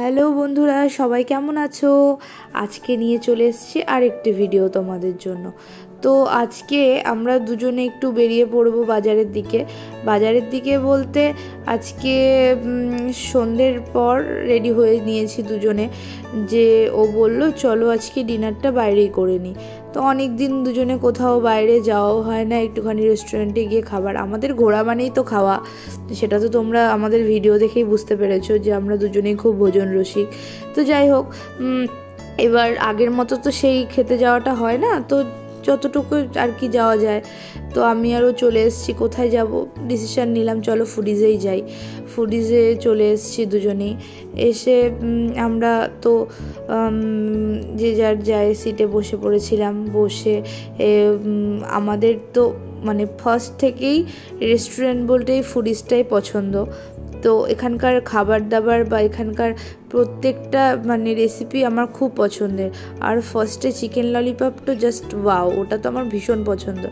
Hello বন্ধুরা, সবাই কেমন আছো? আজকে নিয়ে চলে এসেছি আরেকটি ভিডিও তোমাদের জন্য। তো আজকে আমরা দুজনে একটু বেরিয়ে পড়বো বাজারের দিকে বলতে আজকে সন্ধ্যের পর রেডি হয়ে নিয়েছি দুজনে, যে ও বলল চলো আজকে ডিনারটা বাইরেই করে নিই। তো অনেক দিন দুজনে কোথাও বাইরে যাওয়াও হয় না, একটুখানি রেস্টুরেন্টে গিয়ে খাবার, আমাদের ঘোরা মানেই তো খাওয়া। সেটা তো তোমরা আমাদের ভিডিও দেখেই বুঝতে পেরেছো যে আমরা দুজনেই খুব ভোজন রসিক। তো যাই হোক, এবার আগের মতো তো সেই খেতে যাওয়াটা হয় না, তো যতটুকু আর কি যাওয়া যায়। তো আমি আরও চলে এসেছি, কোথায় যাব ডিসিশান নিলাম চলো ফুডিজেই যাই। ফুডিজে চলে এসেছি দুজনেই। এসে আমরা তো যে যার যায় সিটে বসে পড়েছিলাম। বসে আমাদের তো মানে ফার্স্ট থেকেই রেস্টুরেন্ট বলতেই ফুডিজটাই পছন্দ। তো এখানকার খাবার দাবার বা এখানকার প্রত্যেকটা মানে রেসিপি আমার খুব পছন্দের। আর ফার্স্টে চিকেন ললিপপ তো জাস্ট ওয়াও, ওটা তো আমার ভীষণ পছন্দ।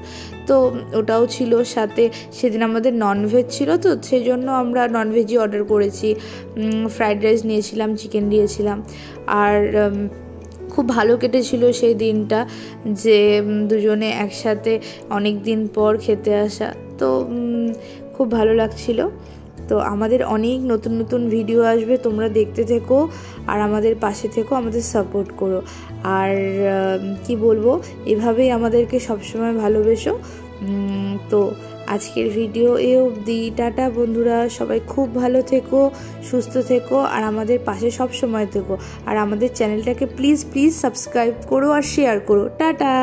তো ওটাও ছিল, সাথে সেদিন আমাদের ননভেজ ছিল, তো সেই জন্য আমরা ননভেজই অর্ডার করেছি। ফ্রাইড রাইস নিয়েছিলাম, চিকেন দিয়েছিলাম। আর খুব ভালো কেটেছিল সেই দিনটা, যে দুজনে একসাথে অনেক দিন পর খেতে আসা, তো খুব ভালো লাগছিল। তো আমাদের অনেক নতুন নতুন ভিডিও আসবে, তোমরা দেখতে থেকো আর আমাদের পাশে থেকো, আমাদের সাপোর্ট করো। আর কি বলবো, এভাবেই আমাদেরকে সবসময় ভালোবেসো। তো আজকের ভিডিও এ অবধি। টাটা বন্ধুরা, সবাই খুব ভালো থেকো, সুস্থ থেকো আর আমাদের পাশে সব সময় থেকো। আর আমাদের চ্যানেলটাকে প্লিজ সাবস্ক্রাইব করো আর শেয়ার করো। টাটা।